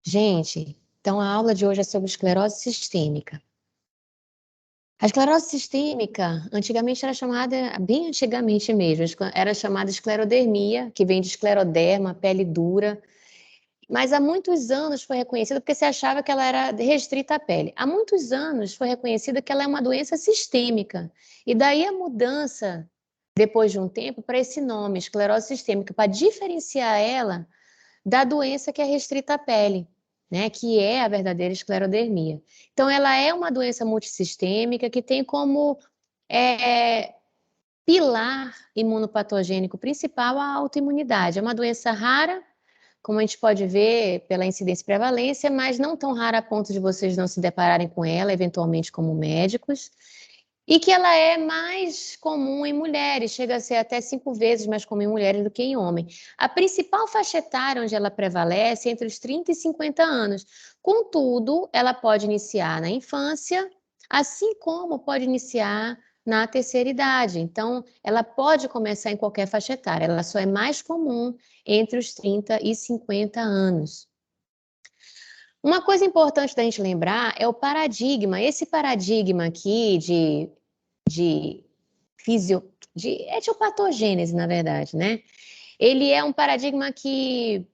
Gente, então a aula de hoje é sobre esclerose sistêmica. A esclerose sistêmica, antigamente era chamada, bem antigamente mesmo, era chamada esclerodermia, que vem de escleroderma, pele dura, mas há muitos anos foi reconhecida porque se achava que ela era restrita à pele. Há muitos anos foi reconhecida que ela é uma doença sistêmica, e daí a mudança, depois de um tempo, para esse nome, esclerose sistêmica, para diferenciar ela da doença que é restrita à pele, né, que é a verdadeira esclerodermia. Então, ela é uma doença multissistêmica que tem como pilar imunopatogênico principal a autoimunidade. É uma doença rara, como a gente pode ver pela incidência e prevalência, mas não tão rara a ponto de vocês não se depararem com ela, eventualmente como médicos. E que ela é mais comum em mulheres, chega a ser até 5 vezes mais comum em mulheres do que em homens. A principal faixa etária onde ela prevalece é entre os 30 e 50 anos. Contudo, ela pode iniciar na infância, assim como pode iniciar na terceira idade. Então, ela pode começar em qualquer faixa etária, ela só é mais comum entre os 30 e 50 anos. Uma coisa importante da gente lembrar é o paradigma. Esse paradigma aqui de, de etiopatogênese, na verdade, né? Ele é um paradigma que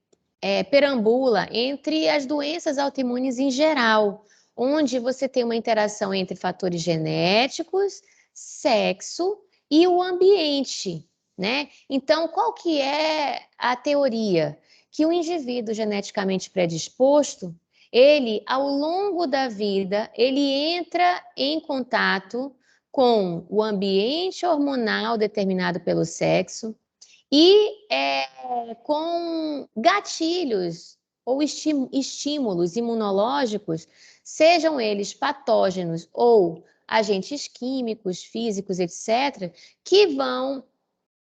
perambula entre as doenças autoimunes em geral, onde você tem uma interação entre fatores genéticos, sexo e o ambiente, né? Então, qual que é a teoria? Que o indivíduo geneticamente predisposto, ele, ao longo da vida, ele entra em contato com o ambiente hormonal determinado pelo sexo e com gatilhos ou estímulos imunológicos, sejam eles patógenos ou agentes químicos, físicos, etc., que vão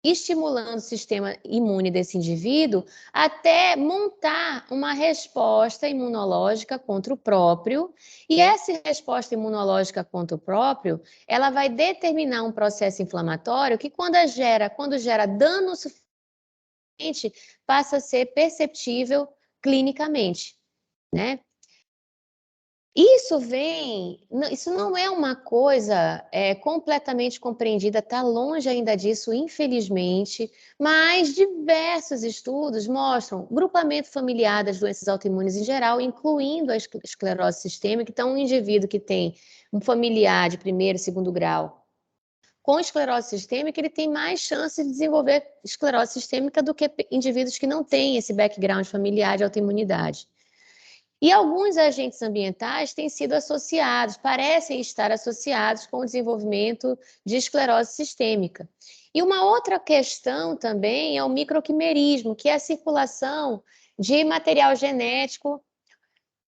estimulando o sistema imune desse indivíduo até montar uma resposta imunológica contra o próprio, e essa resposta imunológica contra o próprio, ela vai determinar um processo inflamatório que quando gera dano suficiente, passa a ser perceptível clinicamente, né? Isso não é uma coisa completamente compreendida, está longe ainda disso, infelizmente, mas diversos estudos mostram grupamento familiar das doenças autoimunes em geral, incluindo a esclerose sistêmica. Então, um indivíduo que tem um familiar de primeiro e segundo grau com esclerose sistêmica, ele tem mais chance de desenvolver esclerose sistêmica do que indivíduos que não têm esse background familiar de autoimunidade. E alguns agentes ambientais têm sido associados, parecem estar associados com o desenvolvimento de esclerose sistêmica. E uma outra questão também é o microquimerismo, que é a circulação de material genético,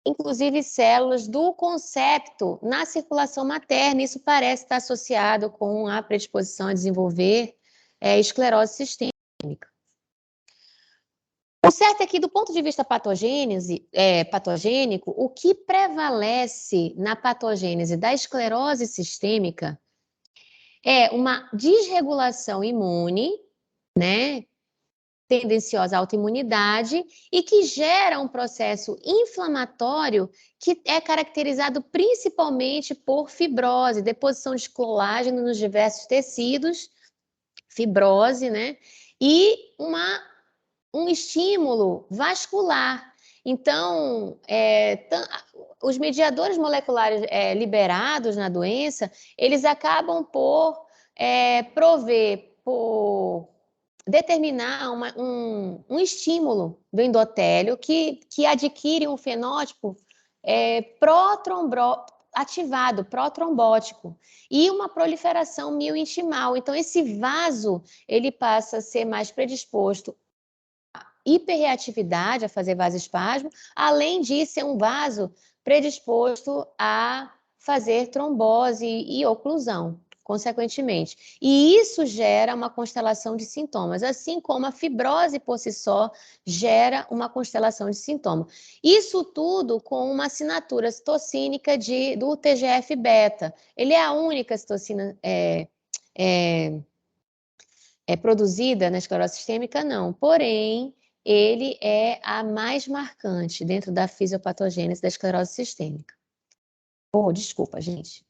inclusive células do concepto na circulação materna. Isso parece estar associado com a predisposição a desenvolver esclerose sistêmica. O certo é que, do ponto de vista patogênico, o que prevalece na patogênese da esclerose sistêmica é uma desregulação imune, né, tendenciosa à autoimunidade e que gera um processo inflamatório que é caracterizado principalmente por fibrose, deposição de colágeno nos diversos tecidos, fibrose, né, e um estímulo vascular. Então, os mediadores moleculares liberados na doença, eles acabam por por determinar um estímulo do endotélio que adquire um fenótipo ativado, protrombótico, e uma proliferação miointimal. Então, esse vaso, ele passa a ser mais predisposto hiperreatividade, a fazer vasoespasmo, além de ser um vaso predisposto a fazer trombose e oclusão, consequentemente. E isso gera uma constelação de sintomas, assim como a fibrose por si só gera uma constelação de sintomas. Isso tudo com uma assinatura citocínica do TGF-beta. Ele é a única citocina produzida na esclerose sistêmica? Não. Porém, ele é a mais marcante dentro da fisiopatogênese da esclerose sistêmica. Oh, desculpa, gente.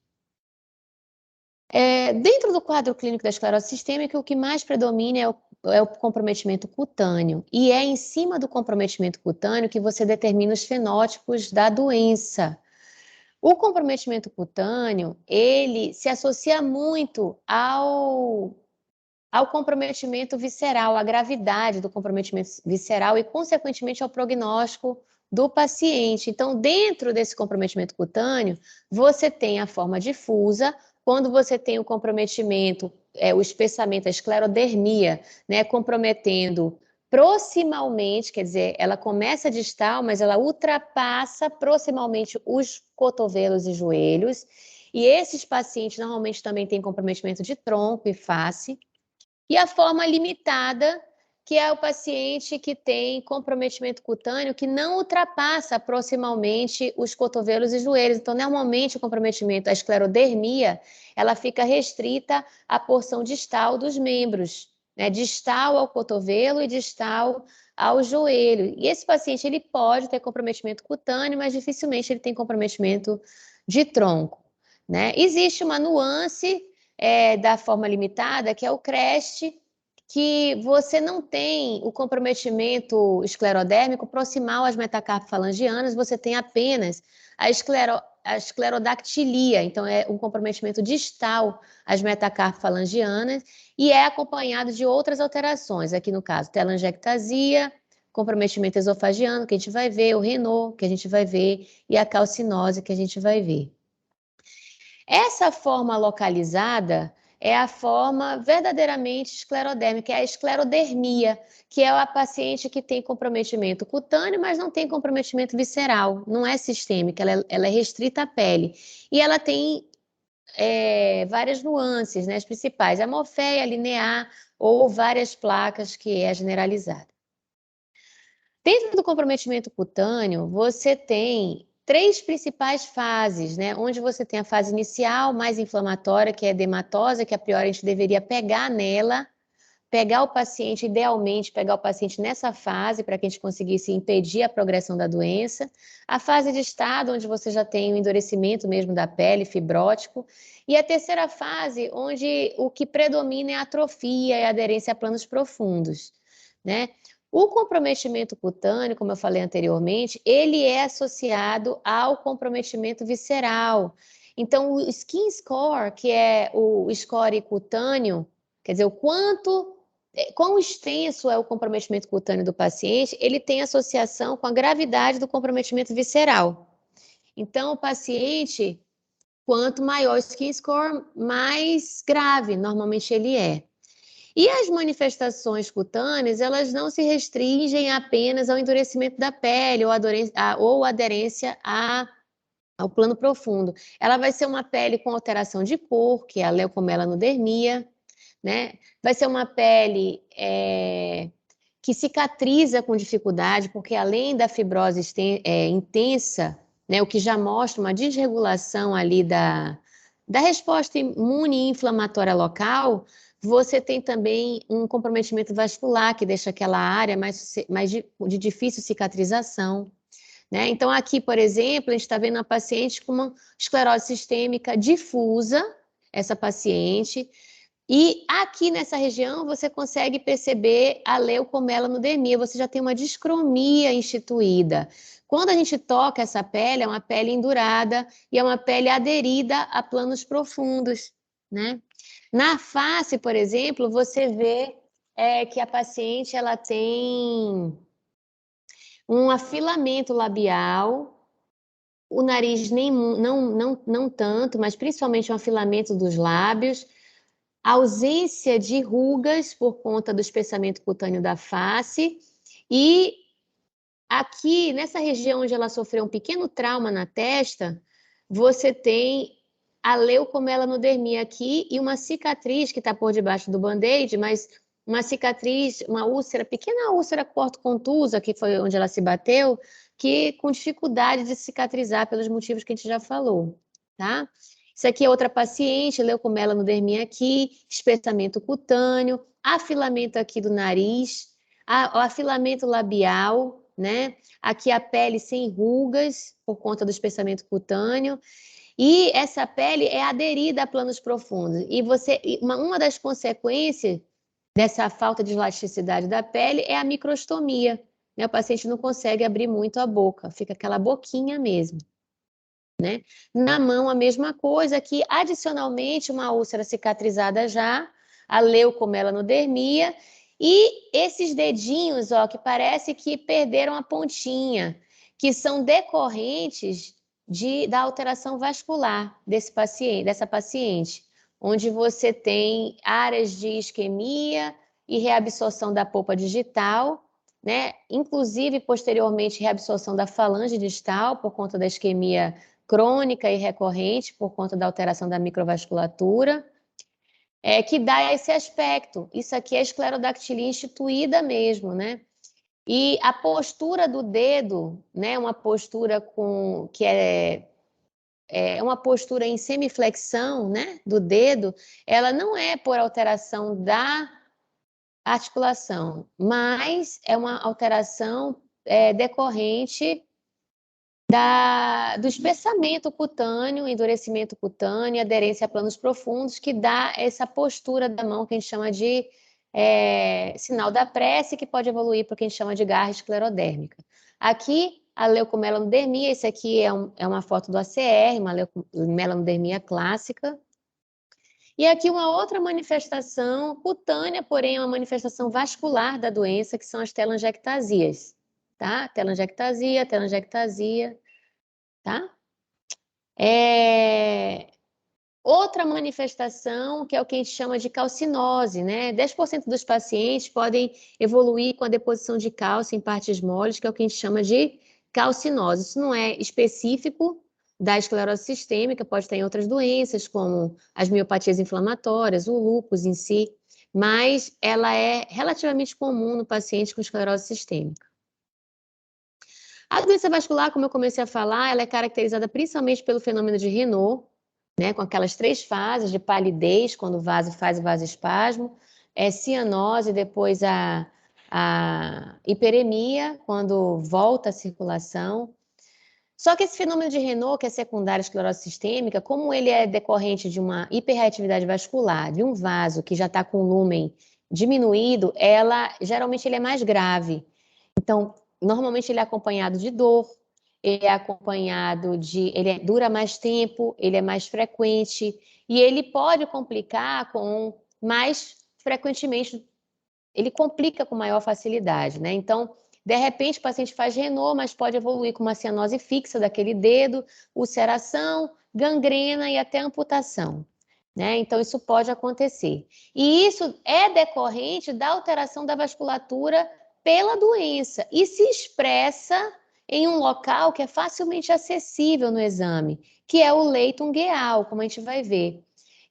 Dentro do quadro clínico da esclerose sistêmica, o que mais predomina é o comprometimento cutâneo. E é em cima do comprometimento cutâneo que você determina os fenótipos da doença. O comprometimento cutâneo, ele se associa muito ao comprometimento visceral, à gravidade do comprometimento visceral e, consequentemente, ao prognóstico do paciente. Então, dentro desse comprometimento cutâneo, você tem a forma difusa, quando você tem o comprometimento, o espessamento, a esclerodermia, né, comprometendo proximalmente, quer dizer, ela começa distal, mas ela ultrapassa proximalmente os cotovelos e joelhos, e esses pacientes normalmente também têm comprometimento de tronco e face, e a forma limitada, que é o paciente que tem comprometimento cutâneo que não ultrapassa proximalmente os cotovelos e joelhos. Então, normalmente, o comprometimento, a esclerodermia, ela fica restrita à porção distal dos membros, né? Distal ao cotovelo e distal ao joelho. E esse paciente, ele pode ter comprometimento cutâneo, mas dificilmente ele tem comprometimento de tronco, né? Existe uma nuance da forma limitada, que é o CREST, que você não tem o comprometimento esclerodérmico proximal às metacarpofalangianas, você tem apenas a esclerodactilia, então é um comprometimento distal às metacarpofalangianas e é acompanhado de outras alterações, aqui no caso, telangiectasia, comprometimento esofagiano, que a gente vai ver, o Renault, que a gente vai ver, e a calcinose, que a gente vai ver. Essa forma localizada é a forma verdadeiramente esclerodérmica, é a esclerodermia, que é a paciente que tem comprometimento cutâneo, mas não tem comprometimento visceral, não é sistêmica, ela é restrita à pele. E ela tem várias nuances, né, as principais, a morféia linear ou várias placas, que é generalizada. Dentro do comprometimento cutâneo, você tem 3 principais fases, né? Onde você tem a fase inicial, mais inflamatória, que é edematosa, que a priori a gente deveria pegar nela, pegar o paciente, idealmente pegar o paciente nessa fase, para que a gente conseguisse impedir a progressão da doença. A fase de estado, onde você já tem o endurecimento mesmo da pele, fibrótico. E a terceira fase, onde o que predomina é a atrofia e a aderência a planos profundos, né? O comprometimento cutâneo, como eu falei anteriormente, ele é associado ao comprometimento visceral. Então, o skin score, que é o score cutâneo, quer dizer, quão extenso é o comprometimento cutâneo do paciente, ele tem associação com a gravidade do comprometimento visceral. Então, o paciente, quanto maior o skin score, mais grave normalmente ele é. E as manifestações cutâneas, elas não se restringem apenas ao endurecimento da pele ou aderência ao plano profundo. Ela vai ser uma pele com alteração de cor, que é a leucomelanodermia, né? Vai ser uma pele que cicatriza com dificuldade, porque além da fibrose intensa, né, o que já mostra uma desregulação ali da resposta imune e inflamatória local, você tem também um comprometimento vascular, que deixa aquela área mais de difícil cicatrização, né? Então, aqui, por exemplo, a gente está vendo uma paciente com uma esclerose sistêmica difusa, essa paciente, e aqui nessa região você consegue perceber a leucomelanodermia, você já tem uma discromia instituída. Quando a gente toca essa pele, é uma pele endurada e é uma pele aderida a planos profundos, né? Na face, por exemplo, você vê que a paciente ela tem um afilamento labial, o nariz não tanto, mas principalmente um afilamento dos lábios, ausência de rugas por conta do espessamento cutâneo da face e aqui, nessa região onde ela sofreu um pequeno trauma na testa, você tem a leucomelanodermia aqui e uma cicatriz que está por debaixo do band-aid, mas uma cicatriz, uma úlcera, pequena úlcera corto-contusa, que foi onde ela se bateu, que com dificuldade de cicatrizar pelos motivos que a gente já falou, tá? Isso aqui é outra paciente, leucomelanodermia aqui, espessamento cutâneo, afilamento aqui do nariz, o afilamento labial, né? Aqui a pele sem rugas, por conta do espessamento cutâneo. E essa pele é aderida a planos profundos. Uma das consequências dessa falta de elasticidade da pele é a microstomia, né? O paciente não consegue abrir muito a boca, fica aquela boquinha mesmo, né? Na mão, a mesma coisa, que adicionalmente uma úlcera cicatrizada já, a leucomelanodermia, e esses dedinhos, ó, que parece que perderam a pontinha, que são decorrentes da alteração vascular dessa paciente, onde você tem áreas de isquemia e reabsorção da polpa digital, né? Inclusive, posteriormente, reabsorção da falange distal por conta da isquemia crônica e recorrente por conta da alteração da microvasculatura, que dá esse aspecto. Isso aqui é esclerodactilia instituída mesmo, né? E a postura do dedo, né, uma postura que é uma postura em semiflexão, né, do dedo, ela não é por alteração da articulação, mas é uma alteração decorrente do espessamento cutâneo, endurecimento cutâneo, aderência a planos profundos, que dá essa postura da mão que a gente chama de sinal da prece, que pode evoluir para o que a gente chama de garra esclerodérmica. Aqui, a leucomelanodermia, esse aqui é uma foto do ACR, uma leucomelanodermia clássica. E aqui uma outra manifestação cutânea, porém é uma manifestação vascular da doença, que são as telangiectasias, tá? Telangiectasia, tá? Outra manifestação, que é o que a gente chama de calcinose, né? 10% dos pacientes podem evoluir com a deposição de cálcio em partes moles, que é o que a gente chama de calcinose. Isso não é específico da esclerose sistêmica, pode estar em outras doenças, como as miopatias inflamatórias, o lúpus em si, mas ela é relativamente comum no paciente com esclerose sistêmica. A doença vascular, como eu comecei a falar, ela é caracterizada principalmente pelo fenômeno de Raynaud, né, com aquelas 3 fases de palidez, quando o vaso faz o vasoespasmo, cianose, depois a hiperemia, quando volta a circulação. Só que esse fenômeno de Raynaud, que é secundário à esclerose sistêmica, como ele é decorrente de uma hiperreatividade vascular, de um vaso que já está com o lúmen diminuído, geralmente ele é mais grave. Então, normalmente ele é acompanhado de dor, ele dura mais tempo, ele é mais frequente, e ele pode complicar mais frequentemente, ele complica com maior facilidade, né? Então, de repente, o paciente faz Raynaud, mas pode evoluir com uma cianose fixa daquele dedo, ulceração, gangrena e até amputação, né? Então, isso pode acontecer. E isso é decorrente da alteração da vasculatura pela doença e se expressa em um local que é facilmente acessível no exame, que é o leito ungueal, como a gente vai ver,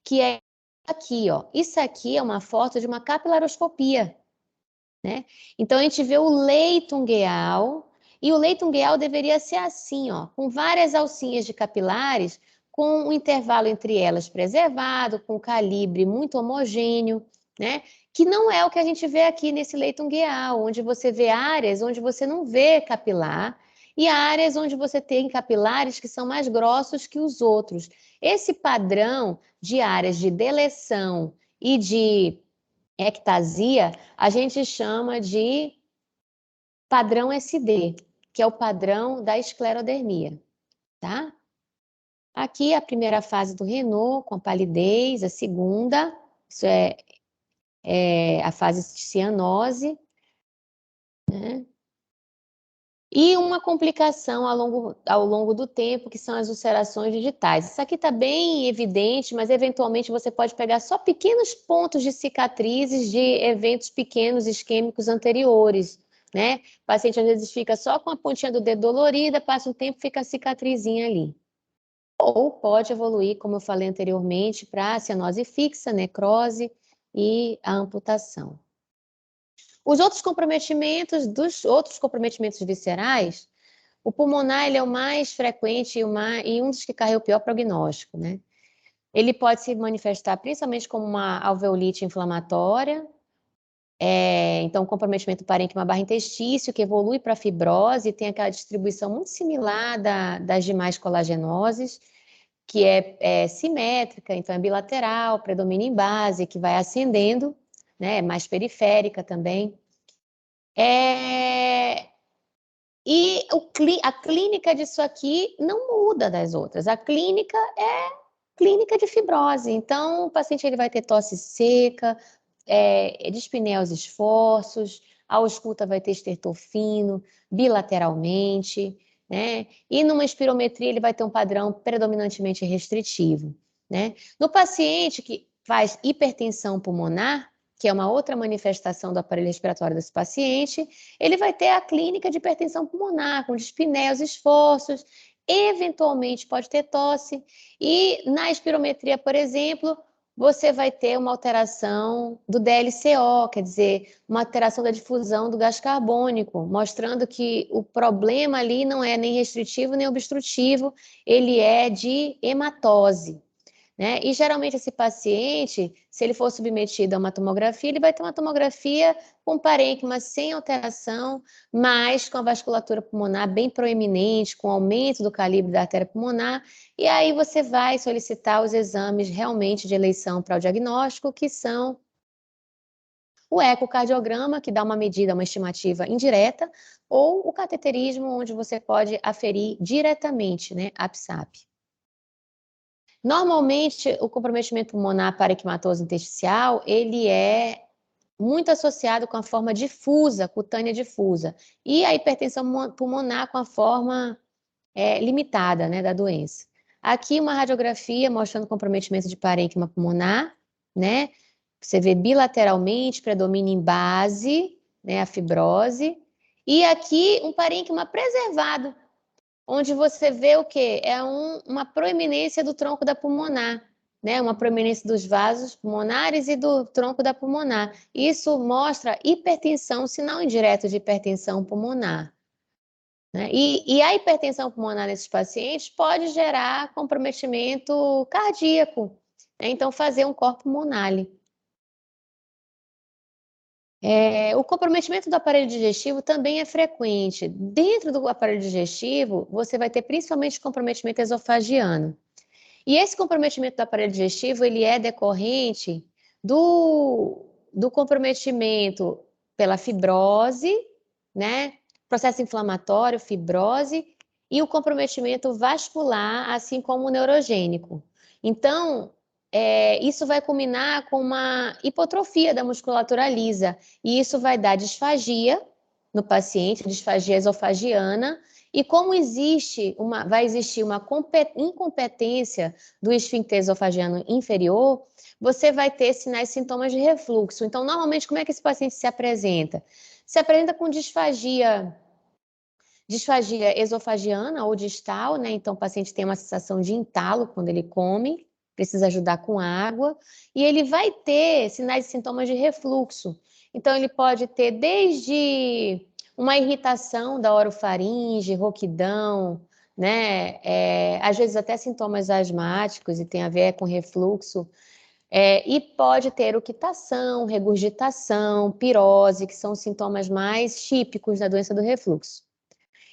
que é aqui, ó. Isso aqui é uma foto de uma capilaroscopia, né? Então a gente vê o leito ungueal, e o leito ungueal deveria ser assim, ó, com várias alcinhas de capilares, com um intervalo entre elas preservado, com calibre muito homogêneo, né? Que não é o que a gente vê aqui nesse leito ungueal, onde você vê áreas onde você não vê capilar e áreas onde você tem capilares que são mais grossos que os outros. Esse padrão de áreas de deleção e de ectasia, a gente chama de padrão SD, que é o padrão da esclerodermia, tá? Aqui a primeira fase do Raynaud, com a palidez, a segunda, isso é a fase de cianose, né? E uma complicação ao longo do tempo, que são as ulcerações digitais. Isso aqui está bem evidente, mas eventualmente você pode pegar só pequenos pontos de cicatrizes de eventos pequenos isquêmicos anteriores, né? O paciente às vezes fica só com a pontinha do dedo dolorida, passa um tempo, fica a cicatrizinha ali. Ou pode evoluir, como eu falei anteriormente, para a cianose fixa, necrose e a amputação. Os outros comprometimentos, dos outros comprometimentos viscerais, o pulmonar ele é o mais frequente e um dos que carrega o pior prognóstico, né? Ele pode se manifestar principalmente como uma alveolite inflamatória, Então, comprometimento do parênquima barra interstício, que evolui para fibrose, tem aquela distribuição muito similar das demais colagenoses, que é simétrica, então é bilateral, predomina em base, que vai ascendendo, né, mais periférica também. E a clínica disso aqui não muda das outras. A clínica é clínica de fibrose. Então, o paciente ele vai ter tosse seca, dispneia aos esforços, a ausculta vai ter estertor fino, bilateralmente, né? E numa espirometria ele vai ter um padrão predominantemente restritivo, né? No paciente que faz hipertensão pulmonar, que é uma outra manifestação do aparelho respiratório desse paciente, ele vai ter a clínica de hipertensão pulmonar, com dispneia aos esforços, eventualmente pode ter tosse, e na espirometria, por exemplo, você vai ter uma alteração do DLCO, quer dizer, uma alteração da difusão do gás carbônico, mostrando que o problema ali não é nem restritivo nem obstrutivo, ele é de hematose, né? E geralmente esse paciente, se ele for submetido a uma tomografia, ele vai ter uma tomografia com parênquima sem alteração, mas com a vasculatura pulmonar bem proeminente, com aumento do calibre da artéria pulmonar, e aí você vai solicitar os exames realmente de eleição para o diagnóstico, que são o ecocardiograma, que dá uma medida, uma estimativa indireta, ou o cateterismo, onde você pode aferir diretamente, né, a PSAP. Normalmente, o comprometimento pulmonar parenquimatoso intersticial, ele é muito associado com a forma difusa, cutânea difusa, e a hipertensão pulmonar com a forma limitada, né, da doença. Aqui uma radiografia mostrando comprometimento de parênquima pulmonar, né? Você vê bilateralmente, predomina em base, né, a fibrose, e aqui um parênquima preservado, onde você vê o quê? Uma proeminência do tronco da pulmonar, né? Uma proeminência dos vasos pulmonares e do tronco da pulmonar. Isso mostra hipertensão, sinal indireto de hipertensão pulmonar, né? E a hipertensão pulmonar nesses pacientes pode gerar comprometimento cardíaco, né? Então, fazer um corpo pulmonar. O comprometimento do aparelho digestivo também é frequente. Dentro do aparelho digestivo, você vai ter principalmente comprometimento esofagiano. E esse comprometimento do aparelho digestivo, ele é decorrente do comprometimento pela fibrose, né? Processo inflamatório, fibrose, e o comprometimento vascular, assim como o neurogênico. Então, isso vai culminar com uma hipotrofia da musculatura lisa, e isso vai dar disfagia no paciente, disfagia esofagiana, e como vai existir uma incompetência do esfíncter esofagiano inferior, você vai ter sinais e sintomas de refluxo. Então, normalmente, como é que esse paciente se apresenta? Se apresenta com disfagia esofagiana ou distal, né? Então, o paciente tem uma sensação de entalo quando ele come, precisa ajudar com água, e ele vai ter sinais e sintomas de refluxo. Então, ele pode ter desde uma irritação da orofaringe, rouquidão, né? Às vezes até sintomas asmáticos e tem a ver com refluxo. E pode ter uquitação, regurgitação, pirose, que são os sintomas mais típicos da doença do refluxo.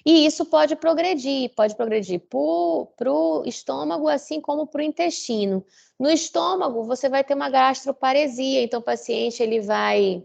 E isso pode progredir para o estômago, assim como para o intestino. No estômago, você vai ter uma gastroparesia, então o paciente ele vai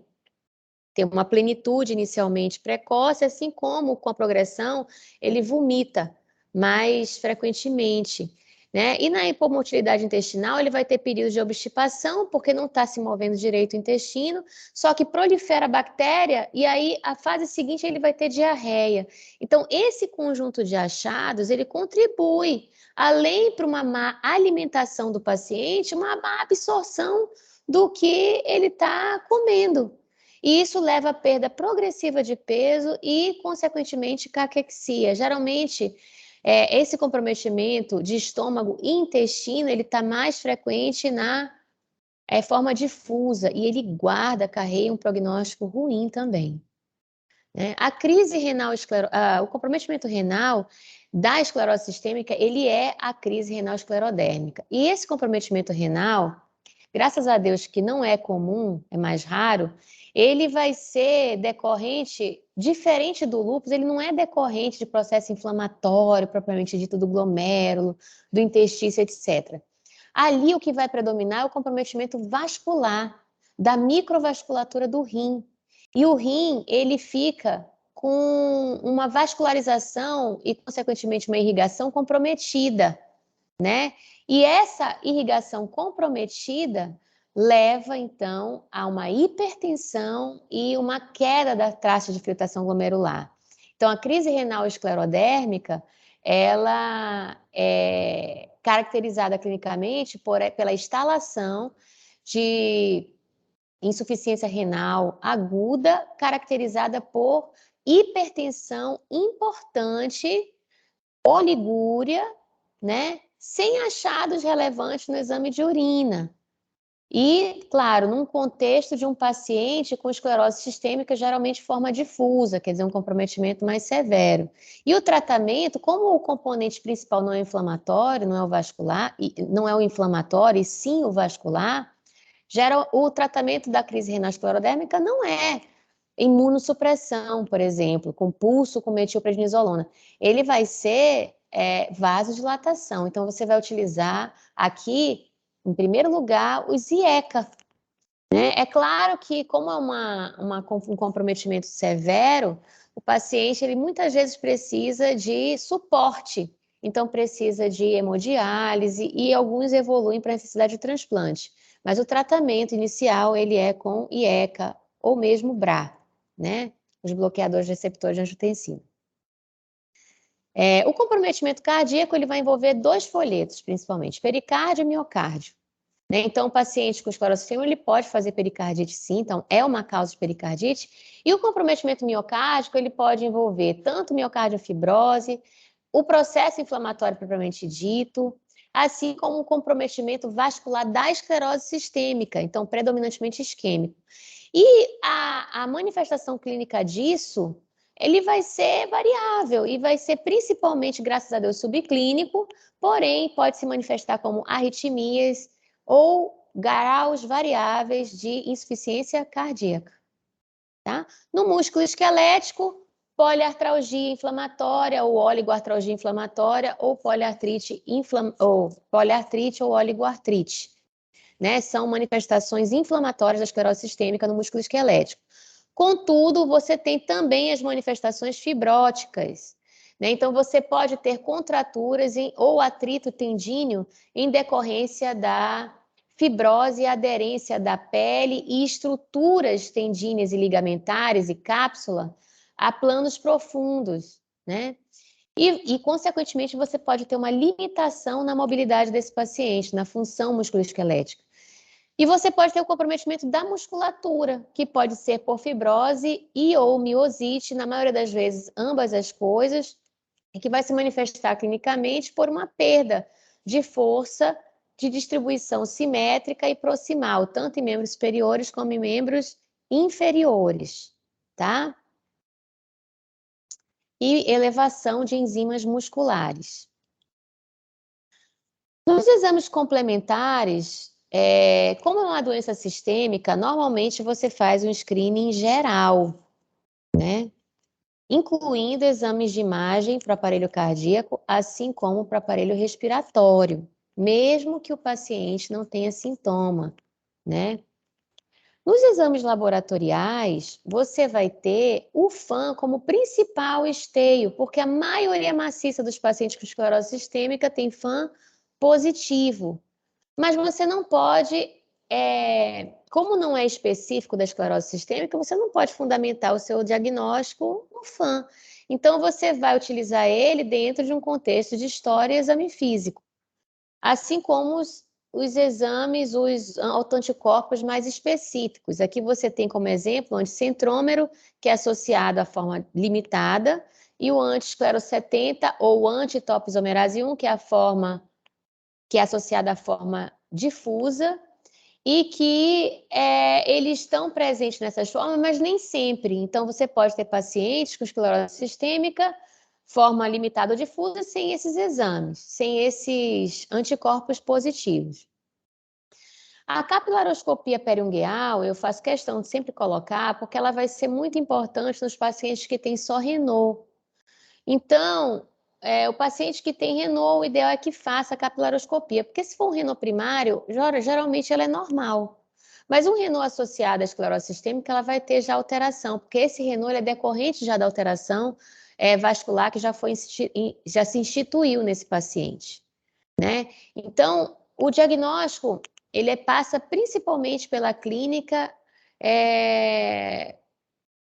ter uma plenitude inicialmente precoce, assim como com a progressão ele vomita mais frequentemente, né? E na hipomotilidade intestinal ele vai ter períodos de obstipação, porque não está se movendo direito o intestino, só que prolifera a bactéria e aí a fase seguinte ele vai ter diarreia. Então esse conjunto de achados ele contribui, além para uma má alimentação do paciente, uma má absorção do que ele está comendo. E isso leva à perda progressiva de peso e, consequentemente, caquexia. Geralmente, esse comprometimento de estômago e intestino, ele está mais frequente na forma difusa e ele carrega um prognóstico ruim também, né? A crise renal, o comprometimento renal da esclerose sistêmica, ele é a crise renal esclerodérmica. E esse comprometimento renal, graças a Deus que não é comum, é mais raro, ele vai ser decorrente, diferente do lúpus, ele não é decorrente de processo inflamatório, propriamente dito, do glomérulo, do intestino, etc. Ali o que vai predominar é o comprometimento vascular, da microvasculatura do rim. E o rim, ele fica com uma vascularização e, consequentemente, uma irrigação comprometida, né? E essa irrigação comprometida leva, então, a uma hipertensão e uma queda da taxa de filtração glomerular. Então, a crise renal esclerodérmica, ela é caracterizada clinicamente pela instalação de insuficiência renal aguda, caracterizada por hipertensão importante, oligúria, né? Sem achados relevantes no exame de urina. E, claro, num contexto de um paciente com esclerose sistêmica, geralmente de forma difusa, quer dizer, um comprometimento mais severo. E o tratamento, como o componente principal não é inflamatório, não é o vascular, não é o inflamatório, e sim o vascular, o tratamento da crise renal esclerodérmica não é imunossupressão, por exemplo, com pulso com metilprednisolona. Ele vai ser vasodilatação. Então, você vai utilizar aqui, em primeiro lugar, os IECA. Né? É claro que, como é um comprometimento severo, o paciente ele muitas vezes precisa de suporte. Então, precisa de hemodiálise e alguns evoluem para a necessidade de transplante. Mas o tratamento inicial, ele é com IECA ou mesmo BRA, né? Os bloqueadores receptores de angiotensina. O comprometimento cardíaco, ele vai envolver dois folhetos, principalmente, pericárdio e miocárdio. Né? Então, o paciente com esclerose sistêmica, ele pode fazer pericardite sim, então é uma causa de pericardite. E o comprometimento miocárdico, ele pode envolver tanto miocardiofibrose, o processo inflamatório propriamente dito, assim como o comprometimento vascular da esclerose sistêmica, então predominantemente isquêmico. E a manifestação clínica disso, ele vai ser variável e vai ser principalmente, graças a Deus, subclínico, porém pode se manifestar como arritmias ou graus variáveis de insuficiência cardíaca. Tá? No músculo esquelético, poliartralgia inflamatória ou oligoartralgia inflamatória ou poliartrite ou oligoartrite. Né? São manifestações inflamatórias da esclerose sistêmica no músculo esquelético. Contudo, você tem também as manifestações fibróticas. Né? Então, você pode ter contraturas ou atrito tendíneo em decorrência da fibrose e aderência da pele e estruturas tendíneas e ligamentares e cápsula a planos profundos, né? Consequentemente, você pode ter uma limitação na mobilidade desse paciente, na função musculoesquelética. E você pode ter o comprometimento da musculatura, que pode ser por fibrose e ou miosite, na maioria das vezes ambas as coisas, e que vai se manifestar clinicamente por uma perda de força de distribuição simétrica e proximal, tanto em membros superiores como em membros inferiores, tá? E elevação de enzimas musculares. Nos exames complementares, como é uma doença sistêmica, normalmente você faz um screening geral, né? Incluindo exames de imagem para o aparelho cardíaco, assim como para o aparelho respiratório, mesmo que o paciente não tenha sintoma, né? Nos exames laboratoriais, você vai ter o FAM como principal esteio, porque a maioria maciça dos pacientes com esclerose sistêmica tem FAM positivo. Mas você não pode, como não é específico da esclerose sistêmica, você não pode fundamentar o seu diagnóstico no FAM. Então, você vai utilizar ele dentro de um contexto de história e exame físico. Assim como os exames, os autoanticorpos mais específicos. Aqui você tem como exemplo o anticentrômero, que é associado à forma limitada, e o anti-esclero70 ou anti-topoisomerase 1, que é a forma que é associada à forma difusa, e que eles estão presentes nessas formas, mas nem sempre. Então, você pode ter pacientes com esclerose sistêmica, forma limitada ou difusa, sem esses exames, sem esses anticorpos positivos. A capilaroscopia periungueal, eu faço questão de sempre colocar, porque ela vai ser muito importante nos pacientes que têm só Renault. Então, o paciente que tem Renault, o ideal é que faça a capilaroscopia, porque se for um Renault primário, geralmente ela é normal. Mas um Renault associado à esclerose sistêmica, ela vai ter já alteração, porque esse Renault é decorrente já da alteração vascular que já se instituiu nesse paciente, né? Então, o diagnóstico, ele passa principalmente pela clínica,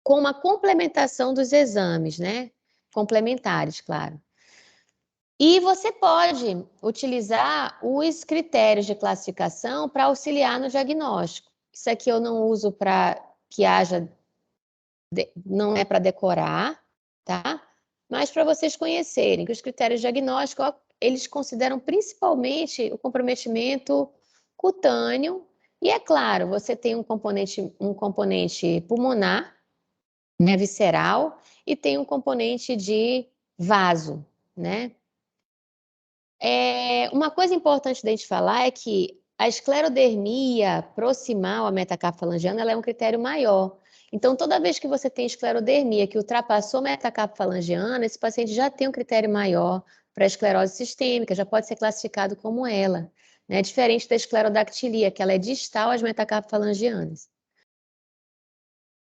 com uma complementação dos exames, né? Complementares, claro. E você pode utilizar os critérios de classificação para auxiliar no diagnóstico. Isso aqui eu não uso para que haja, não é para decorar, tá? Mas para vocês conhecerem que os critérios diagnósticos, eles consideram principalmente o comprometimento cutâneo e, é claro, você tem um componente pulmonar, né, visceral, e tem um componente de vaso, né? Uma coisa importante da gente falar é que a esclerodermia proximal, a metacarpofalangiana, ela é um critério maior. Então, toda vez que você tem esclerodermia que ultrapassou a metacarpofalangiana, esse paciente já tem um critério maior para a esclerose sistêmica, já pode ser classificado como ela, né? Diferente da esclerodactilia, que ela é distal às metacarpofalangianas.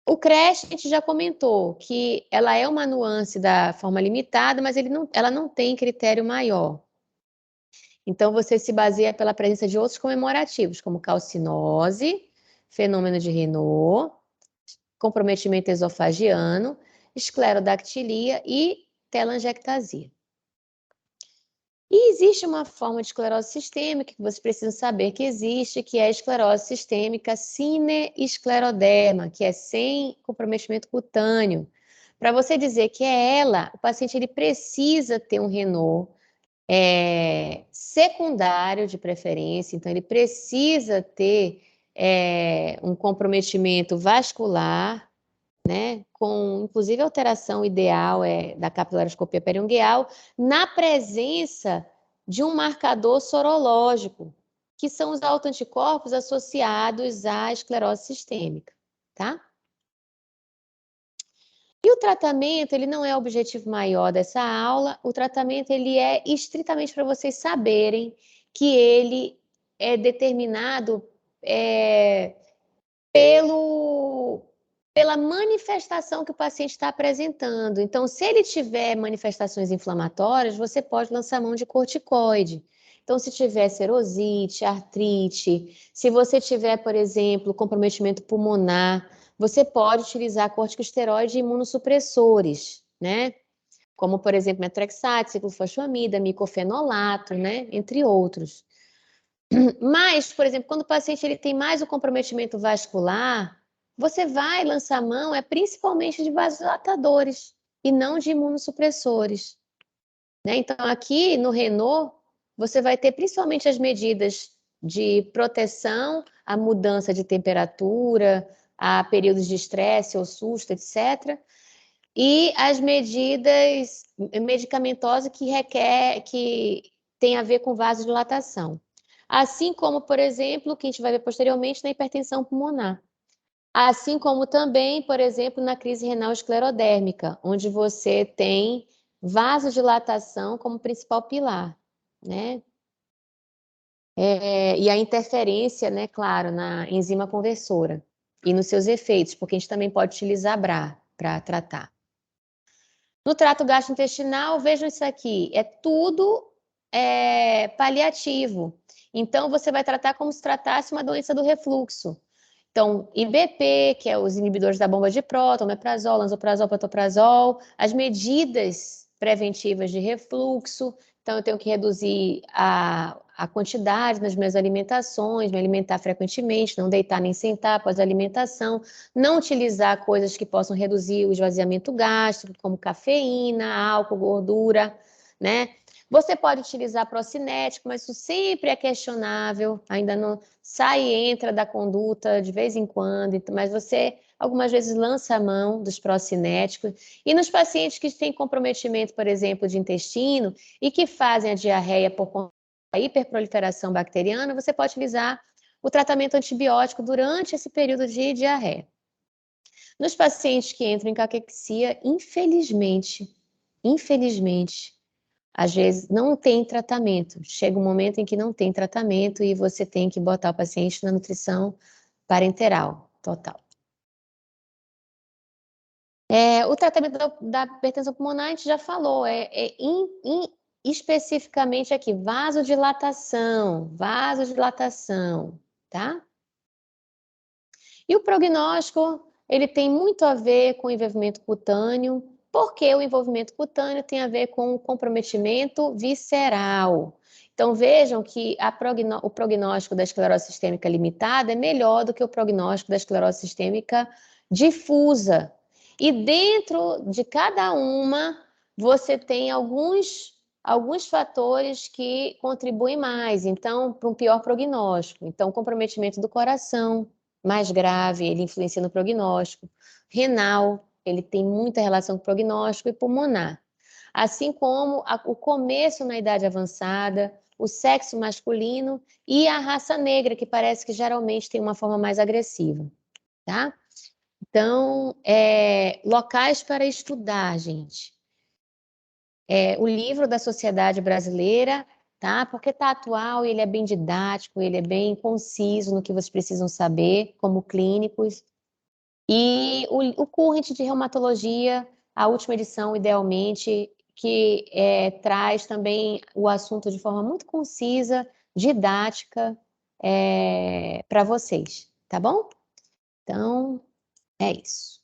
O CREST, a gente já comentou que ela é uma nuance da forma limitada, mas ela não tem critério maior. Então, você se baseia pela presença de outros comemorativos, como calcinose, fenômeno de Raynaud, comprometimento esofagiano, esclerodactilia e telangiectasia. E existe uma forma de esclerose sistêmica que vocês precisam saber que existe, que é a esclerose sistêmica cineescleroderma, que é sem comprometimento cutâneo. Para você dizer que é ela, o paciente ele precisa ter um Raynaud secundário de preferência, então ele precisa ter um comprometimento vascular, né, com inclusive alteração ideal da capilaroscopia periungueal, na presença de um marcador sorológico, que são os autoanticorpos associados à esclerose sistêmica, tá? E o tratamento, ele não é o objetivo maior dessa aula, o tratamento ele é estritamente para vocês saberem que ele é determinado pela manifestação que o paciente está apresentando. Então, se ele tiver manifestações inflamatórias, você pode lançar mão de corticoide. Então, se tiver serosite, artrite, se você tiver, por exemplo, comprometimento pulmonar, você pode utilizar corticosteroide e imunossupressores, né? Como, por exemplo, metrexato, ciclofosfamida, micofenolato, né? Entre outros. Mas, por exemplo, quando o paciente ele tem mais o comprometimento vascular, você vai lançar mão principalmente de vasodilatadores e não de imunossupressores, né? Então, aqui no Raynaud, você vai ter principalmente as medidas de proteção, a mudança de temperatura, a períodos de estresse ou susto, etc. E as medidas medicamentosas que tem a ver com vasodilatação. Assim como, por exemplo, que a gente vai ver posteriormente na hipertensão pulmonar. Assim como também, por exemplo, na crise renal esclerodérmica, onde você tem vasodilatação como principal pilar, né? E a interferência, né, claro, na enzima conversora e nos seus efeitos, porque a gente também pode utilizar BRA para tratar. No trato gastrointestinal, vejam isso aqui, é tudo paliativo. Então, você vai tratar como se tratasse uma doença do refluxo. Então, IBP, que é os inibidores da bomba de próton, omeprazol, lansoprazol, pantoprazol, as medidas preventivas de refluxo. Então, eu tenho que reduzir a quantidade nas minhas alimentações, me alimentar frequentemente, não deitar nem sentar após a alimentação, não utilizar coisas que possam reduzir o esvaziamento gástrico, como cafeína, álcool, gordura, né? Você pode utilizar procinético, mas isso sempre é questionável, ainda não sai e entra da conduta de vez em quando, mas você algumas vezes lança a mão dos procinéticos. E nos pacientes que têm comprometimento, por exemplo, de intestino e que fazem a diarreia por conta da hiperproliferação bacteriana, você pode utilizar o tratamento antibiótico durante esse período de diarreia. Nos pacientes que entram em caquexia, infelizmente, às vezes não tem tratamento. Chega um momento em que não tem tratamento e você tem que botar o paciente na nutrição parenteral total. O tratamento da hipertensão pulmonar, a gente já falou, especificamente aqui, vasodilatação, tá? E o prognóstico, ele tem muito a ver com o envolvimento cutâneo, porque o envolvimento cutâneo tem a ver com o comprometimento visceral. Então, vejam que o prognóstico da esclerose sistêmica limitada é melhor do que o prognóstico da esclerose sistêmica difusa. E dentro de cada uma, você tem alguns fatores que contribuem mais, então, para um pior prognóstico. Então, comprometimento do coração, mais grave, ele influencia no prognóstico. Renal, ele tem muita relação com o prognóstico, e pulmonar. Assim como o começo na idade avançada, o sexo masculino e a raça negra, que parece que geralmente tem uma forma mais agressiva, tá? Então, locais para estudar, gente. O livro da Sociedade Brasileira, tá? Porque tá atual, ele é bem didático, ele é bem conciso no que vocês precisam saber como clínicos. E o Current de Reumatologia, a última edição, idealmente, que traz também o assunto de forma muito concisa, didática, para vocês, tá bom? Então, é isso.